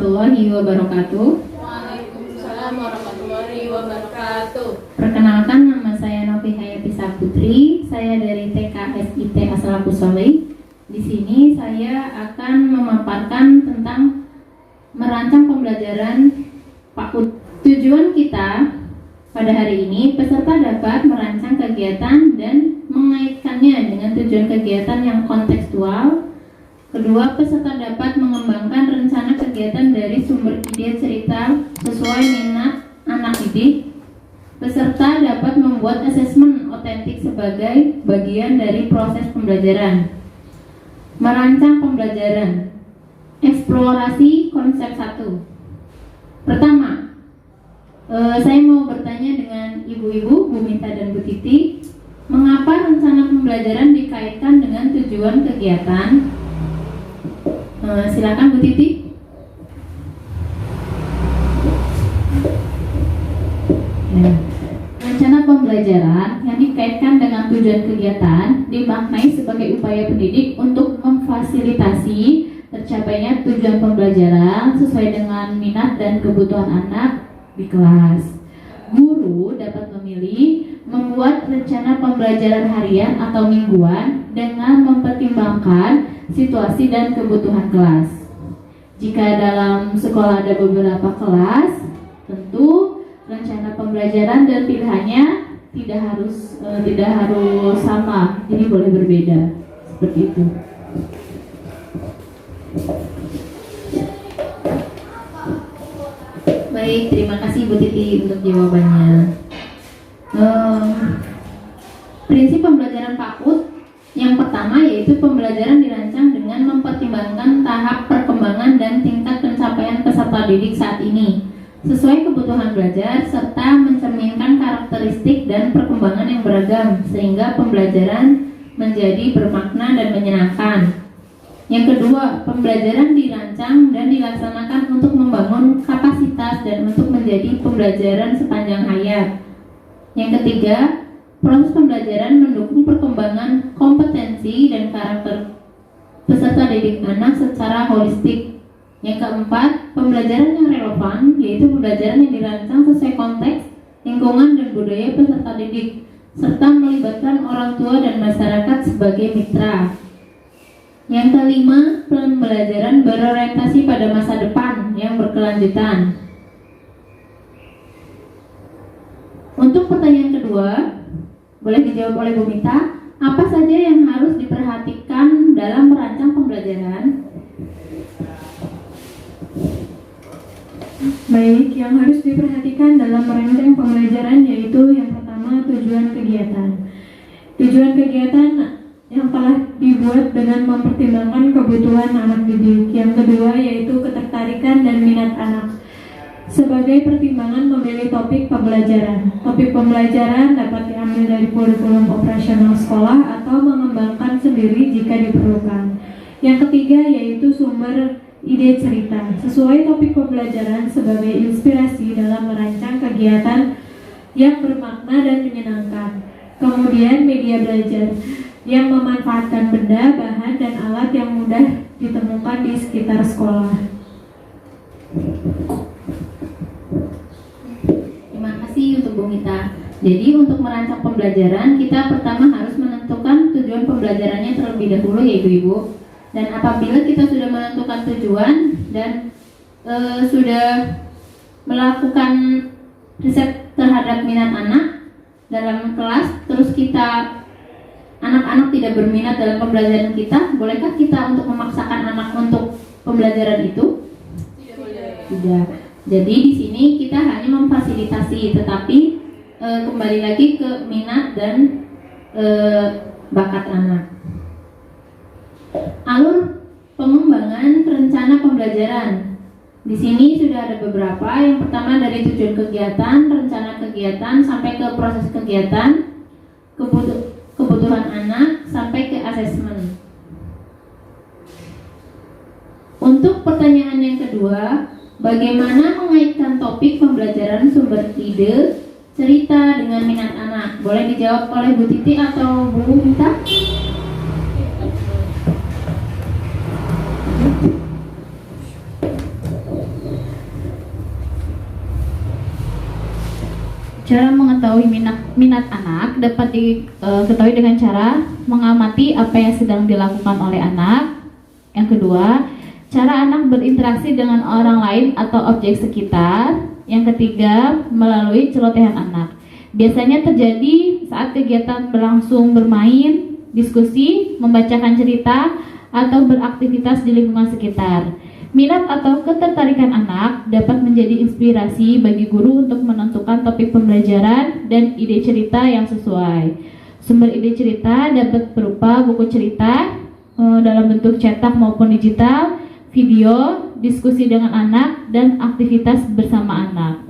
warahmatullahi wabarakatuh. Waalaikumsalam warahmatullahi wabarakatuh. Perkenalkan, nama saya Novi Hayati Saputri. Saya dari TKSIT As-Salafus Shalih. Di sini saya akan memaparkan tentang merancang pembelajaran PAUD. Tujuan kita pada hari ini, peserta dapat merancang kegiatan dan mengaitkannya dengan tujuan kegiatan yang kontekstual. Kedua, peserta dapat mengembangkan rencana kegiatan dari sumber ide cerita sesuai minat anak didik. Peserta dapat membuat asesmen otentik sebagai bagian dari proses pembelajaran. Merancang pembelajaran. Eksplorasi konsep 1. Pertama, saya mau bertanya dengan ibu-ibu, Bu Mita dan Bu Titi, mengapa rencana pembelajaran dikaitkan dengan tujuan kegiatan? Silakan Bu Titi. Rencana pembelajaran yang dikaitkan dengan tujuan kegiatan dimaknai sebagai upaya pendidik untuk memfasilitasi tercapainya tujuan pembelajaran sesuai dengan minat dan kebutuhan anak di kelas. Guru dapat memilih membuat rencana pembelajaran harian atau mingguan dengan mempertimbangkan situasi dan kebutuhan kelas. Jika dalam sekolah ada beberapa kelas, tentu rencana pembelajaran dan pilihannya tidak harus sama, jadi boleh berbeda seperti itu. Baik, terima kasih Bu Titi untuk jawabannya. Prinsip pembelajaran PAUD yang pertama yaitu pembelajaran dirancang dengan mempertimbangkan tahap perkembangan dan tingkat pencapaian peserta didik saat ini sesuai kebutuhan belajar serta mencerminkan karakteristik dan perkembangan yang beragam sehingga pembelajaran menjadi bermakna dan menyenangkan. Yang kedua, pembelajaran dirancang dan dilaksanakan untuk membangun kapasitas dan untuk menjadi pembelajaran sepanjang hayat. Yang ketiga, proses pembelajaran mendukung perkembangan kompetensi dan karakter peserta didik anak secara holistik. Yang keempat, pembelajaran yang relevan yaitu pembelajaran yang dirancang sesuai konteks, lingkungan, dan budaya peserta didik serta melibatkan orang tua dan masyarakat sebagai mitra. Yang kelima, pembelajaran berorientasi pada masa depan yang berkelanjutan. Untuk pertanyaan kedua, boleh dijawab oleh Bu Mita, apa saja yang harus diperhatikan dalam merancang pembelajaran? Baik, yang harus diperhatikan dalam merancang pembelajaran yaitu yang pertama, tujuan kegiatan. Tujuan kegiatan yang telah dibuat dengan mempertimbangkan kebutuhan anak didik. Yang kedua yaitu ketertarikan dan minat anak. Sebagai pertimbangan memilih topik pembelajaran. Topik pembelajaran dapat diambil dari kurikulum operasional sekolah atau mengembangkan sendiri jika diperlukan. Yang ketiga yaitu sumber ide cerita sesuai topik pembelajaran sebagai inspirasi dalam merancang kegiatan yang bermakna dan menyenangkan. Kemudian media belajar yang memanfaatkan benda, bahan, dan alat yang mudah ditemukan di sekitar sekolah. Terima kasih untuk Bu Mita. Jadi untuk merancang pembelajaran kita pertama harus menentukan tujuan pembelajarannya terlebih dahulu ya Ibu-Ibu. Dan apabila kita sudah menentukan tujuan dan sudah melakukan riset terhadap minat anak dalam kelas, terus anak-anak tidak berminat dalam pembelajaran kita, bolehkah kita untuk memaksakan anak untuk pembelajaran itu? Tidak. Jadi di sini kita hanya memfasilitasi, tetapi kembali lagi ke minat dan bakat anak. Alur pengembangan rencana pembelajaran. Di sini sudah ada beberapa. Yang pertama dari tujuan kegiatan, rencana kegiatan sampai ke proses kegiatan, kebutuhan anak sampai ke asesmen. Untuk pertanyaan yang kedua, bagaimana mengaitkan topik pembelajaran sumber ide cerita dengan minat anak? Boleh dijawab oleh Bu Titi atau Bu Mita? Cara mengetahui minat anak dapat diketahui dengan cara mengamati apa yang sedang dilakukan oleh anak. Yang kedua, cara anak berinteraksi dengan orang lain atau objek sekitar. Yang ketiga, melalui celotehan anak. Biasanya terjadi saat kegiatan berlangsung bermain, diskusi, membacakan cerita, atau beraktivitas di lingkungan sekitar. Minat atau ketertarikan anak dapat menjadi inspirasi bagi guru untuk menentukan topik pembelajaran dan ide cerita yang sesuai. Sumber ide cerita dapat berupa buku cerita dalam bentuk cetak maupun digital, video, diskusi dengan anak, dan aktivitas bersama anak.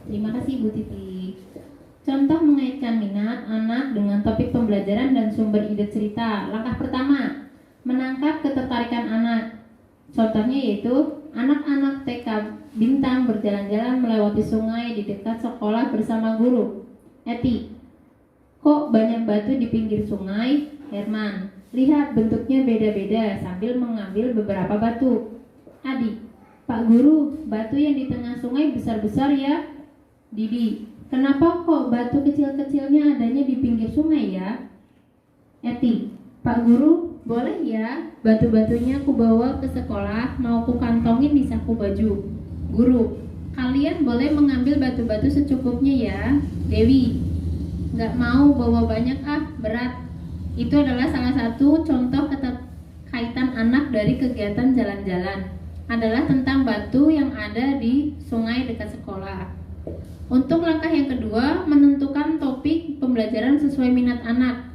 Terima kasih Bu Titi. Contoh mengaitkan minat anak dengan topik pembelajaran dan sumber ide cerita. Langkah pertama, menangkap ketertarikan anak. Contohnya yaitu anak-anak TK Bintang berjalan-jalan melewati sungai di dekat sekolah bersama guru. Eti, kok banyak batu di pinggir sungai? Herman, lihat bentuknya beda-beda sambil mengambil beberapa batu. Adi, Pak Guru, batu yang di tengah sungai besar-besar ya. Didi, kenapa kok batu kecil-kecilnya adanya di pinggir sungai ya? Eti, Pak Guru, boleh ya batu-batunya aku bawa ke sekolah, mau aku kantongin di saku baju. Guru, kalian boleh mengambil batu-batu secukupnya ya. Dewi, nggak mau bawa banyak berat. Itu adalah salah satu contoh keterkaitan anak dari kegiatan jalan-jalan. Adalah tentang batu yang ada di sungai dekat sekolah. Untuk langkah yang kedua, menentukan topik pembelajaran sesuai minat anak.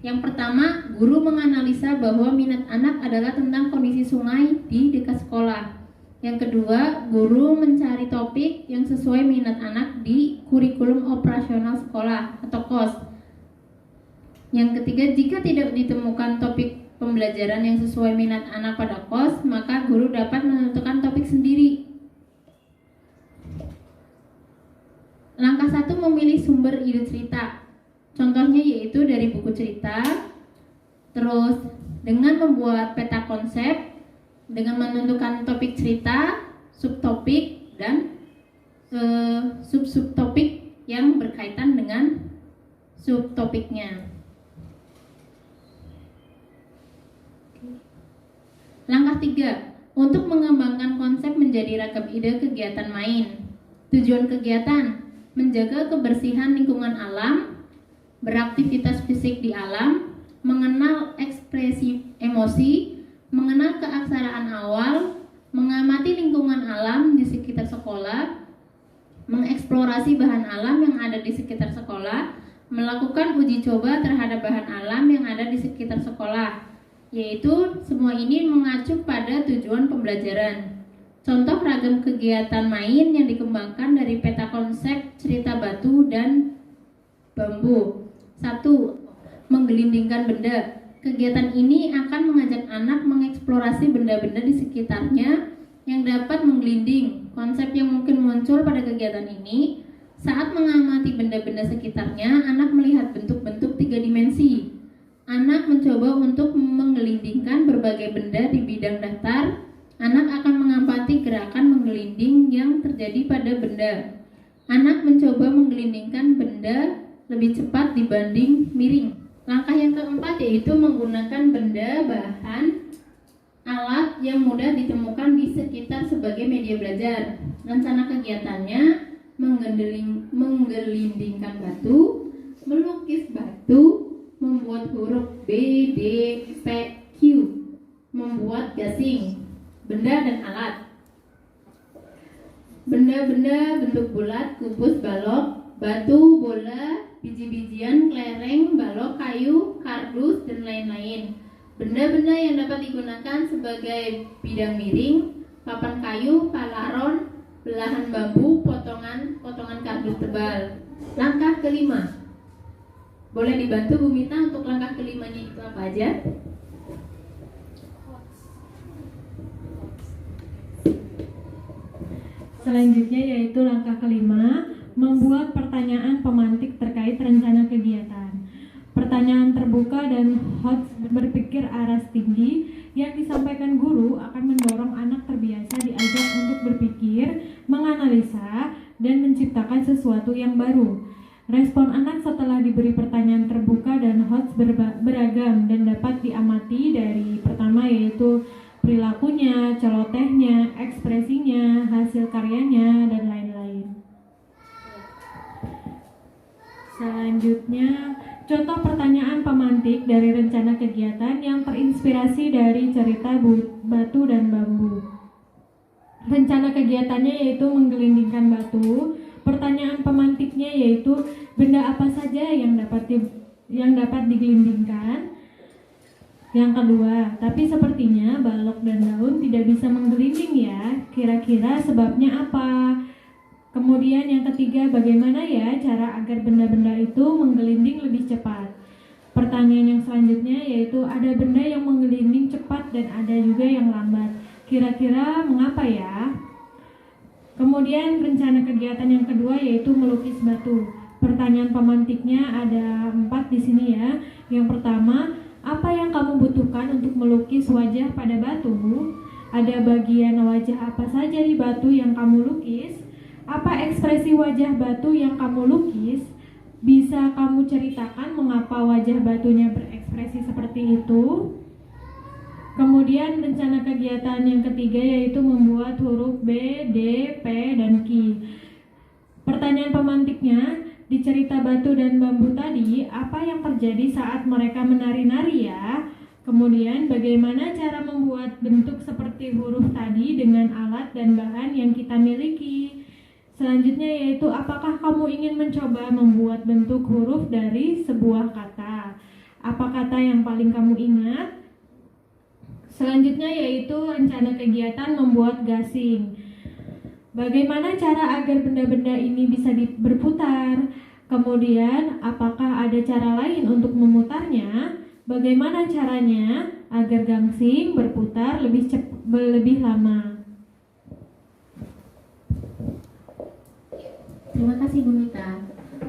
Yang pertama, guru menganalisa bahwa minat anak adalah tentang kondisi sungai di dekat sekolah. Yang kedua, guru mencari topik yang sesuai minat anak di kurikulum operasional sekolah atau KOS. Yang ketiga, jika tidak ditemukan topik pembelajaran yang sesuai minat anak pada KOS, maka guru dapat menentukan topik sendiri. Langkah 1, memilih sumber ide cerita. Contohnya yaitu dari buku cerita, terus dengan membuat peta konsep, dengan menentukan topik cerita, subtopik, dan sub-subtopik yang berkaitan dengan subtopiknya. Langkah 3, untuk mengembangkan konsep menjadi ragam ide kegiatan main. Tujuan kegiatan, menjaga kebersihan lingkungan alam, beraktivitas fisik di alam, mengenal ekspresi emosi, mengenal keaksaraan awal, mengamati lingkungan alam di sekitar sekolah, mengeksplorasi bahan alam yang ada di sekitar sekolah, melakukan uji coba terhadap bahan alam yang ada di sekitar sekolah. Yaitu semua ini mengacu pada tujuan pembelajaran. Contoh ragam kegiatan main yang dikembangkan dari peta konsep cerita batu dan bambu. 1. Menggelindingkan benda. Kegiatan ini akan mengajak anak mengeksplorasi benda-benda di sekitarnya yang dapat menggelinding. Konsep yang mungkin muncul pada kegiatan ini, saat mengamati benda-benda sekitarnya, anak melihat bentuk-bentuk 3 dimensi. Anak mencoba untuk menggelindingkan berbagai benda di bidang datar. Anak akan mengamati gerakan menggelinding yang terjadi pada benda. Anak mencoba menggelindingkan benda lebih cepat dibanding miring. Langkah yang keempat yaitu menggunakan benda, bahan, alat yang mudah ditemukan di sekitar sebagai media belajar. Rencana kegiatannya menggelindingkan batu, melukis batu, membuat huruf B, D, P, Q, membuat gasing, benda dan alat. Benda-benda bentuk bulat, kubus, balok, batu, bola, biji-bijian, kelereng, balok, kayu, kardus, dan lain-lain. Benda-benda yang dapat digunakan sebagai bidang miring, papan kayu, palaron, belahan bambu, potongan kardus tebal. Langkah kelima. Boleh dibantu Bu Mita untuk langkah kelimanya itu apa aja? Selanjutnya yaitu langkah kelima, membuat pertanyaan pemantik terkait rencana kegiatan. Pertanyaan terbuka dan hot berpikir aras tinggi yang disampaikan guru akan mendorong anak terbiasa diajak untuk berpikir, menganalisa, dan menciptakan sesuatu yang baru. Respon anak setelah diberi pertanyaan terbuka dan hots beragam dan dapat diamati dari pertama yaitu perilakunya, celotehnya, ekspresinya, hasil karyanya, dan lain-lain. Selanjutnya, contoh pertanyaan pemantik dari rencana kegiatan yang terinspirasi dari cerita batu dan bambu. Rencana kegiatannya yaitu menggelindingkan batu. Pertanyaan pemantiknya yaitu benda apa saja yang dapat digelindingkan. Yang kedua, tapi sepertinya balok dan daun tidak bisa menggelinding ya. Kira-kira sebabnya apa? Kemudian yang ketiga, bagaimana ya cara agar benda-benda itu menggelinding lebih cepat? Pertanyaan yang selanjutnya yaitu ada benda yang menggelinding cepat dan ada juga yang lambat. Kira-kira mengapa ya? Kemudian rencana kegiatan yang kedua yaitu melukis batu. Pertanyaan pemantiknya ada 4 di sini ya. Yang pertama, apa yang kamu butuhkan untuk melukis wajah pada batu? Ada bagian wajah apa saja di batu yang kamu lukis? Apa ekspresi wajah batu yang kamu lukis? Bisa kamu ceritakan mengapa wajah batunya berekspresi seperti itu? Kemudian rencana kegiatan yang ketiga yaitu membuat huruf B, D, P, dan Q. Pertanyaan pemantiknya, di cerita batu dan bambu tadi, apa yang terjadi saat mereka menari-nari ya? Kemudian bagaimana cara membuat bentuk seperti huruf tadi dengan alat dan bahan yang kita miliki? Selanjutnya yaitu apakah kamu ingin mencoba membuat bentuk huruf dari sebuah kata? Apa kata yang paling kamu ingat? Selanjutnya yaitu rencana kegiatan membuat gasing. Bagaimana cara agar benda-benda ini bisa berputar? Kemudian, apakah ada cara lain untuk memutarnya? Bagaimana caranya agar gasing berputar lebih lama? Terima kasih Bu Mita.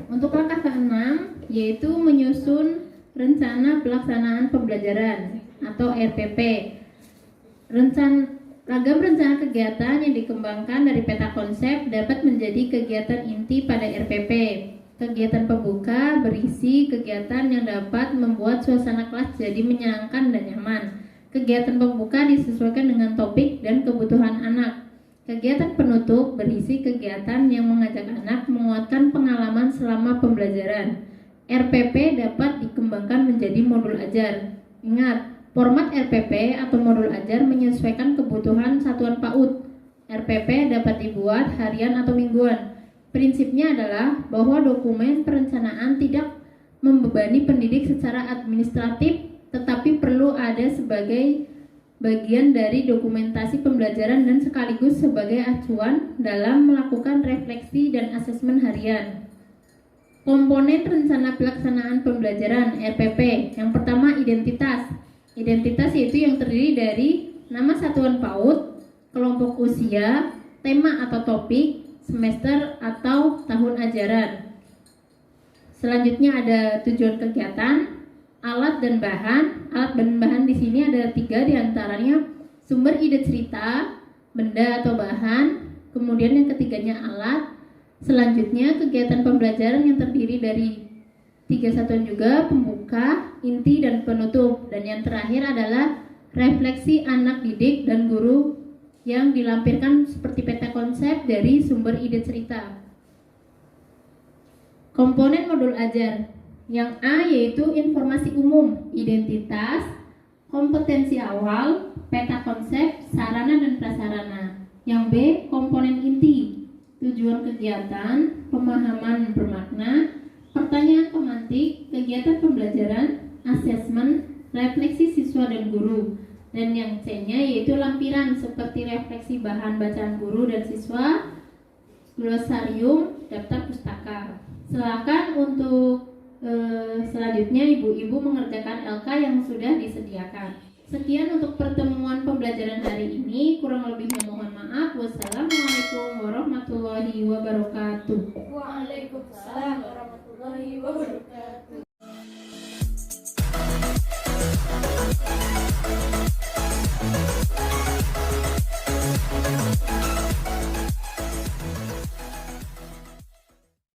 Untuk langkah ke-6 yaitu menyusun rencana pelaksanaan pembelajaran atau RPP. Ragam rencana kegiatan yang dikembangkan dari peta konsep dapat menjadi kegiatan inti pada RPP. Kegiatan pembuka berisi kegiatan yang dapat membuat suasana kelas jadi menyenangkan dan nyaman. Kegiatan pembuka disesuaikan dengan topik dan kebutuhan anak. Kegiatan penutup berisi kegiatan yang mengajak anak menguatkan pengalaman selama pembelajaran. RPP dapat dikembangkan menjadi modul ajar. Ingat, format RPP atau modul ajar menyesuaikan kebutuhan satuan PAUD. RPP dapat dibuat harian atau mingguan. Prinsipnya adalah bahwa dokumen perencanaan tidak membebani pendidik secara administratif, tetapi perlu ada sebagai bagian dari dokumentasi pembelajaran dan sekaligus sebagai acuan dalam melakukan refleksi dan asesmen harian. Komponen rencana pelaksanaan pembelajaran RPP. Yang pertama, identitas. Identitas yaitu yang terdiri dari nama satuan PAUD, kelompok usia, tema atau topik, semester atau tahun ajaran. Selanjutnya ada tujuan kegiatan, alat dan bahan. Alat dan bahan di sini ada 3 diantaranya sumber ide cerita, benda atau bahan. Kemudian yang ketiganya alat. Selanjutnya kegiatan pembelajaran yang terdiri dari 3 satuan juga, pembuka, inti, dan penutup. Dan yang terakhir adalah refleksi anak didik dan guru yang dilampirkan seperti peta konsep dari sumber ide cerita. Komponen modul ajar. Yang A yaitu informasi umum, identitas, kompetensi awal, peta konsep, sarana dan prasarana. Yang B komponen inti, tujuan kegiatan, pemahaman bermakna, pertanyaan pemantik, kegiatan pembelajaran, asesmen, refleksi siswa dan guru. Dan yang C-nya yaitu lampiran seperti refleksi bahan bacaan guru dan siswa, glosarium, daftar pustaka. Silakan untuk selanjutnya ibu-ibu mengerjakan LK yang sudah disediakan. Sekian untuk pertemuan pembelajaran hari ini. Kurang lebihnya mohon maaf. Wassalamualaikum warahmatullahi wabarakatuh. Waalaikumsalam warahmatullahi wabarakatuh.